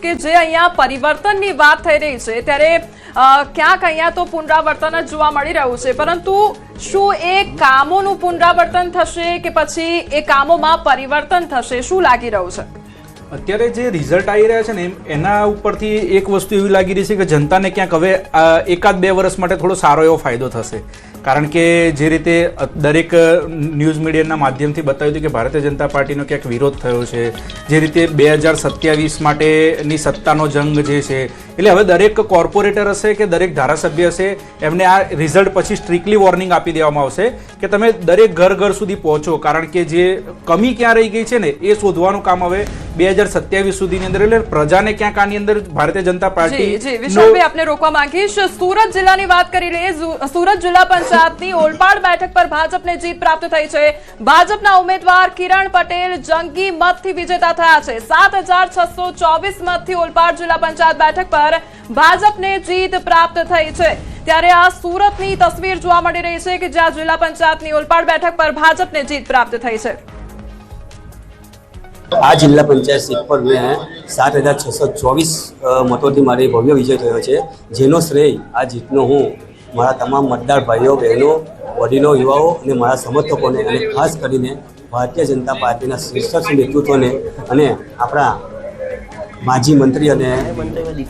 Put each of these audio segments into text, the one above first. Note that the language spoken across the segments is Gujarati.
કે જે અહીંયા પરિવર્તનની વાત થઈ રહી છે ત્યારે ક્યાંક અહીંયા તો પુનરાવર્તન જ જોવા મળી રહ્યું છે, પરંતુ શું એ કામોનું પુનરાવર્તન થશે કે પછી એ કામોમાં પરિવર્તન થશે, શું લાગી રહ્યું છે? અત્યારે જે રિઝલ્ટ આવી રહ્યા છે ને એના ઉપરથી એક વસ્તુ એવી લાગી રહી છે કે જનતાને ક્યાંક હવે 1-2 વર્ષ માટે થોડો સારો એવો ફાયદો થશે, કારણ કે જે રીતે દરેક ન્યૂઝ મીડિયાના માધ્યમથી બતાવ્યું હતું કે ભારતીય જનતા પાર્ટીનો ક્યાંક વિરોધ થયો છે, જે રીતે 2027 માટેની સત્તાનો જંગ જે છે, એટલે હવે દરેક કોર્પોરેટર હશે કે દરેક ધારાસભ્ય હશે એમને આ રિઝલ્ટ પછી સ્ટ્રિક્ટલી વોર્નિંગ આપી દેવામાં આવશે કે તમે દરેક ઘર સુધી પહોંચો, કારણ કે જે કમી ક્યાં રહી ગઈ છે ને એ શોધવાનું કામ હવે 2027 સુધીની અંદર, એટલે પ્રજાને ક્યાંક આની અંદર ભારતીય જનતા પાર્ટી વિશાલભાઈ આપને રોકવા માંગીશ, સુરત જિલ્લાની વાત કરી લઈએ. સુરત જિલ્લા પંચાયતની ઓલપાડ બેઠક પર ભાજપને જીત પ્રાપ્ત થઈ છે. ભાજપના ઉમેદવાર કિરણ પટેલ જંગી મતથી વિજેતા થયા છે. 7624 મતથી ઓલપાડ જિલ્લા પંચાયત બેઠક પર ભાજપને જીત પ્રાપ્ત થઈ છે. ત્યારે આ સુરતની તસવીર જોવા મળી રહી છે કે જ્યાં જિલ્લા પંચાયતની ઓલપાડ બેઠક પર ભાજપને જીત પ્રાપ્ત થઈ છે. આ જિલ્લા પંચાયત સીટ પર મેં 7624 મતોથી મારી ભવ્ય વિજય થયો છે, જેનો શ્રેય આ જીતનો હું મારા તમામ મતદાર ભાઈઓ બહેનો વડીલો યુવાઓ અને મારા સમર્થકોને અને ખાસ કરીને ભારતીય જનતા પાર્ટીના શીર્ષસ્થ નેતૃત્વને અને આપણા માજી મંત્રી અને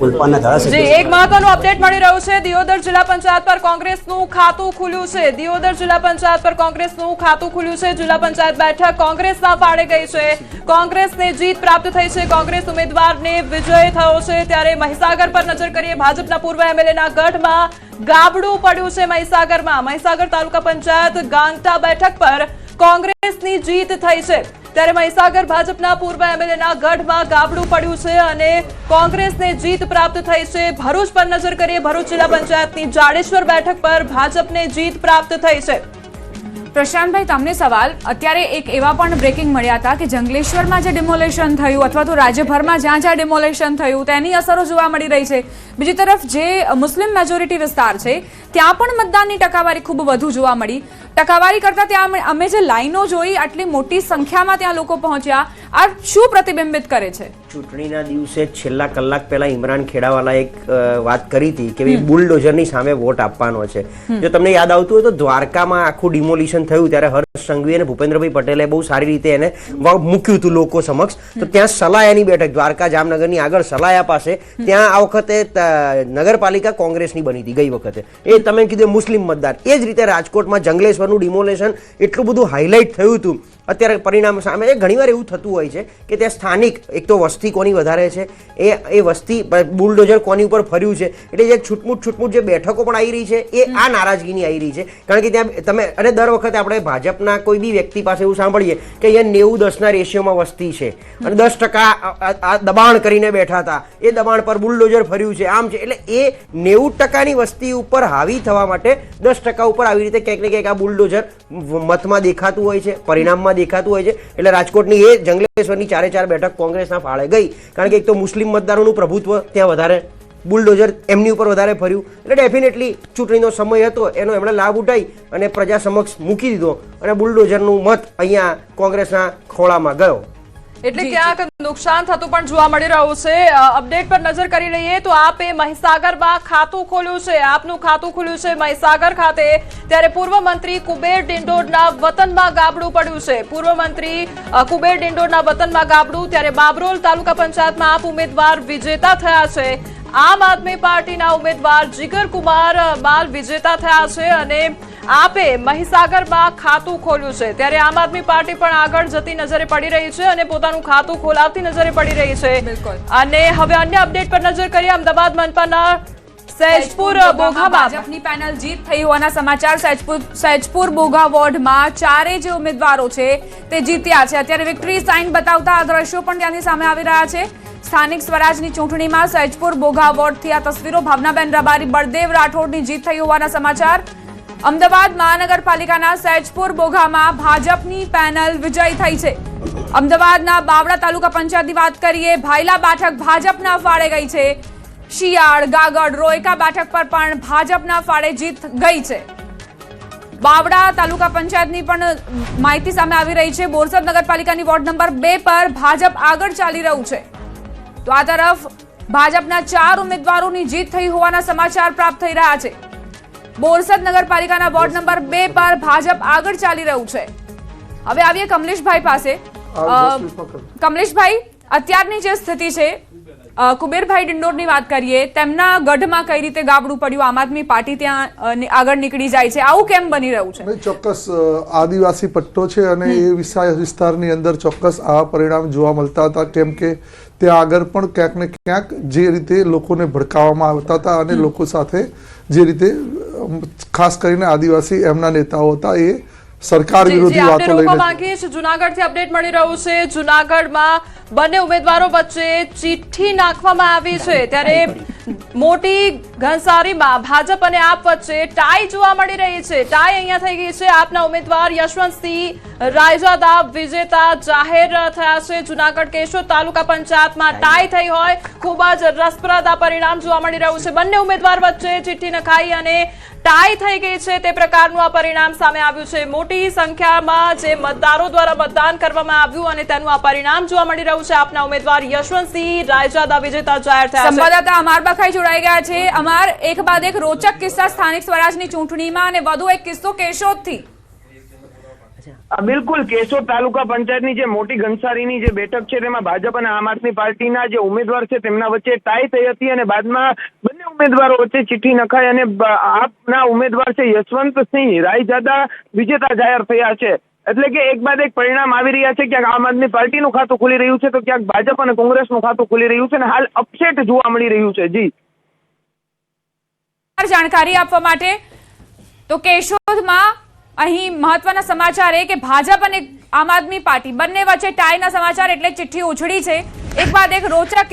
ઓલપાડના ધારાસભ્ય. એક મહત્વનું અપડેટ મળી રહ્યું છે. દિયોદર જિલ્લા પંચાયત પર કોંગ્રેસનું ખાતું ખુલ્યું છે. દિયોદર જિલ્લા પંચાયત પર કોંગ્રેસનું ખાતું ખુલ્યું છે. જિલ્લા પંચાયત બેઠક કોંગ્રેસના ફાળે ગઈ છે. કોંગ્રેસને જીત પ્રાપ્ત થઈ છે. કોંગ્રેસ ઉમેદવારને વિજય થયો છે. ત્યારે મહીસાગર પર નજર કરીએ. ભાજપના પૂર્વ એમએલએના ગઢમાં ગાબડું પડ્યું છે. મહીસાગર તાલુકા પંચાયત ગાંગટા બેઠક પર કોંગ્રેસની જીત થઈ છે. ત્યારે મહીસાગર ભાજપના પૂર્વ એમએલએના ગઢમાં ગાબડું પડ્યું છે અને કોંગ્રેસને જીત પ્રાપ્ત થઈ છે. ભરૂચ પર નજર કરીએ. ભરૂચ જિલ્લા પંચાયતની જાડેશ્વર બેઠક પર ભાજપને જીત પ્રાપ્ત થઈ છે. પ્રશાંતભાઈ, તમને સવાલ. અત્યારે એક એવા પણ બ્રેકિંગ મળ્યા હતા કે જંગલેશ્વરમાં જે ડિમોલેશન થયું અથવા તો રાજ્યભરમાં જ્યાં જ્યાં ડિમોલેશન થયું તેની અસરો જોવા મળી રહી છે. બીજી તરફ જે મુસ્લિમ મેજોરિટી વિસ્તાર છે ત્યાં પણ મતદાનની ટકાવારી ખૂબ વધુ જોવા મળી. ટકાવારી કરતા ત્યાં અમે જે લાઈનો જોઈ, આટલી મોટી સંખ્યામાં ત્યાં લોકો પહોંચ્યા, આ શું પ્રતિબિંબિત કરે છે? ચૂંટણીના દિવસે છેલ્લા કલાક પહેલા ઇમરાન ખેડાવાલા એક વાત કરી હતી કે બુલડોઝરની સામે વોટ આપવાનો છે. જો તમને યાદ આવતું હોય તો દ્વારકામાં આખું ડિમોલિશન થયું ત્યારે હર્ષ સંઘવી અને ભૂપેન્દ્રભાઈ પટેલે બહુ સારી રીતે એને મૂક્યું હતું લોકો સમક્ષ. તો ત્યાં સલાયાની બેઠક દ્વારકા જામનગરની આગળ સલાયા પાસે ત્યાં આ વખતે નગરપાલિકા કોંગ્રેસની બની હતી ગઈ વખતે. એ તમે કીધું મુસ્લિમ મતદાર. એ જ રીતે રાજકોટમાં જંગલેશ્વરનું ડિમોલેશન એટલું બધું હાઇલાઇટ થયું હતું. અત્યારે પરિણામ સામે ઘણીવાર એવું થતું હોય છે કે ત્યાં સ્થાનિક એક તો વસ્તી કોની વધારે છે, એ વસ્તી બુલડોઝર કોની ઉપર ફર્યું છે, એટલે જે છૂટમૂટ જે બેઠકો પણ આવી રહી છે એ આ નારાજગીની આવી રહી છે. કારણ કે ત્યાં તમે અને દર વખતે આપણે ભાજપના કોઈ બી વ્યક્તિ પાસે એવું સાંભળીએ કે અહીંયા 90-10ના રેશિયોમાં વસ્તી છે અને 10% દબાણ કરીને બેઠા હતા, એ દબાણ પર બુલડોઝર ફર્યું છે, આમ છે. એટલે એ 90%ની વસ્તી ઉપર હાવી થવા માટે 10% ઉપર આવી રીતે ક્યાંક ને ક્યાંક આ બુલડોઝર મતમાં દેખાતું હોય છે, પરિણામમાં દેખાતું હોય છે. એટલે રાજકોટની એ જંગલેશ્વરની 4 બેઠક કોંગ્રેસના ફાળે ગઈ, કારણ કે એક તો મુસ્લિમ મતદારોનું પ્રભુત્વ ત્યાં વધારે, બુલડોઝર એમની ઉપર વધારે ફર્યું. એટલે ડેફિનેટલી ચૂંટણીનો સમય હતો એનો એમણે લાભ ઉઠાવી અને પ્રજા સમક્ષ મૂકી દીધો અને બુલડોઝરનું મત અહીંયા કોંગ્રેસના ખોળામાં ગયો. એટલે ક્યાંક નુકસાન થતું પણ જોવા મળી રહ્યું છે. અપડેટ પર નજર કરી લઈએ તો આપે મહીસાગરમાં ખાતું ખોલ્યું છે. આપનું ખાતું ખુલ્યું છે મહીસાગર ખાતે. ત્યારે પૂર્વ મંત્રી કુબેર ડિંડોરના વતનમાં ગાબડું પડ્યું છે. પૂર્વ મંત્રી કુબેર ડિંડોરના વતનમાં ગાબડું. ત્યારે બાબરોલ તાલુકા પંચાયતમાં આપ ઉમેદવાર વિજેતા થયા છે. આમ આદમી પાર્ટીના ઉમેદવાર જીગરકુમાર બાલ વિજેતા થયા છે અને આપે મહીસાગરમાં ખાતું ખોલ્યું છે. ત્યારે આમ આદમી પાર્ટી પણ આગળ જતી નજરે પડી રહી છે અને પોતાનું ખાતું ખોલાવતી નજરે પડી રહી છે. અને હવે અન્ય અપડેટ પર નજર કરીએ. અમદાવાદ મનપાના સૈજપુર બોઘામાં ભાજપની પેનલ જીત થઈ હોવાના સમાચાર. સૈજપુર બોઘા વોર્ડમાં 4 જે ઉમેદવારો છે તે જીત્યા છે. અત્યારે વિક્ટરી સાઇન બતાવતા આ દ્રશ્યો પણ ત્યાંથી સામે આવી રહ્યા છે. સ્થાનિક સ્વરાજની ચૂંટણીમાં સૈજપુર બોઘા વોર્ડથી આ તસવીરો. ભાવનાબેન રબારી, બળદેવ રાઠોડની જીત થઈ હોવાના સમાચાર. અમદાવાદ મહાનગરપાલિકાના સૈજપુર બોઘામાં ભાજપની પેનલ વિજય થઈ છે. અમદાવાદના બાવડા તાલુકા પંચાયતની વાત કરીએ. ભાયલા બેઠક ભાજપના ફાળે ગઈ છે. શિયાળ, ગાગડ, રોયકા બેઠક પર પણ ભાજપના ફાળે જીત ગઈ છે. બાવડા તાલુકા પંચાયતની પણ માહિતી સામે આવી રહી છે. બોરસદ નગરપાલિકાની વોર્ડ નંબર 2 પર ભાજપ આગળ ચાલી રહ્યું છે. તો આ તરફ ભાજપના 4 ઉમેદવારોની જીત થઈ હોવાના સમાચાર પ્રાપ્ત થઈ રહ્યા છે. બોરસદ નગરપાલિકાના વોર્ડ નંબર 2 પર ભાજપ આગળ ચાલી રહ્યું છે. હવે આવીએ કમલેશભાઈ પાસે. કમલેશભાઈ, અત્યારની જે સ્થિતિ છે, કુબેરભાઈ ડિંડોરની વાત કરીએ, તેમના ગઢમાં કઈ રીતે ગાબડું પડ્યું, આમ આદમી પાર્ટી ત્યાં આગળ નીકળી જાય છે, આવું કેમ બની રહ્યું છે? ચોક્કસ આદિવાસી પટ્ટો છે અને એ વિસ્તારની અંદર ચોક્કસ આ પરિણામ જોવા મળતા હતા, કેમ કે ત્યાં આગળ પણ ક્યાંક ને ક્યાંક જે રીતે લોકોને ભડકાવવામાં આવતા હતા અને લોકો સાથે જે રીતે ખાસ કરીને આદિવાસી એમના નેતાઓ હતા એ સરકાર વિરોધી વાતો લઈને. જુનાગઢથી અપડેટ મળી રહ્યું છે. જુનાગઢમાં બંને ઉમેદવારો વચ્ચે ચિઠ્ઠી નાખવામાં આવી છે, ત્યારે મોટી ઘનસારીમાં ભાજપ અને આપ વચ્ચે ટાઈ જોવા મળી રહી છે. ટાઈ અહીંયા થઈ ગઈ છે. આપના ઉમેદવાર યશવંતસિંહ રાયજાદા વિજેતા જાહેર થયા છે. જુનાગઢ કેશોદ તાલુકા પંચાયતમાં ટાઈ થઈ હોય, ખૂબ જ રસપ્રદ આ પરિણામ જોવા મળી રહ્યું છે. બંને ઉમેદવાર વચ્ચે ચિઠ્ઠી નખાઈ અને ટાઈ થઈ ગઈ છે, તે પ્રકારનું આ પરિણામ સામે આવ્યું છે. મોટી સંખ્યામાં જે મતદારો દ્વારા મતદાન કરવામાં આવ્યું અને તેનું આ પરિણામ જોવા મળી રહ્યું છે. આપના ઉમેદવાર યશવંતસિંહ રાયજાદા વિજેતા જાહેર થયા છે. સંવાદદાતા અમાર બખાઈ જોડાઈ ગયા છે. અમાર, એક બાદ એક રોચક કિસ્સા સ્થાનિક સ્વરાજની ચૂંટણીમાં અને વધુ એક કિસ્સો કેશોદથી. બિલકુલ, કેશોદ તાલુકા પંચાયતની જે મોટી ઘનસારીની જે બેઠક છે તેમાં ભાજપ અને આમ આદમી પાર્ટીના જે ઉમેદવાર છે તેમના વચ્ચે ટાઈ થઈ હતી અને બાદમાં બંને ઉમેદવારો વચ્ચે ચિઠ્ઠી નખાઈ અને આપના ઉમેદવાર છે યશવંતસિંહ રાયજાદા વિજેતા જાહેર થયા છે. એટલે કે એક બાદ એક પરિણામ આવી રહ્યા છે. ક્યાંક આમ આદમી પાર્ટીનું ખાતું ખુલી રહ્યું છે તો ક્યાંક ભાજપ અને કોંગ્રેસનું ખાતું ખુલી રહ્યું છે અને હાલ અપસેટ જોવા મળી રહ્યું છે. જી, જાણકારી આપવા માટે. તો કેશોદમાં અહીં મહત્વના સમાચાર એ કે ભાજપ અને આમ આદમી પાર્ટી બંને વચ્ચે ટાઈના સમાચાર એટલે ચિઠ્ઠી ઉછળી છે. એક બાદ એક રોચક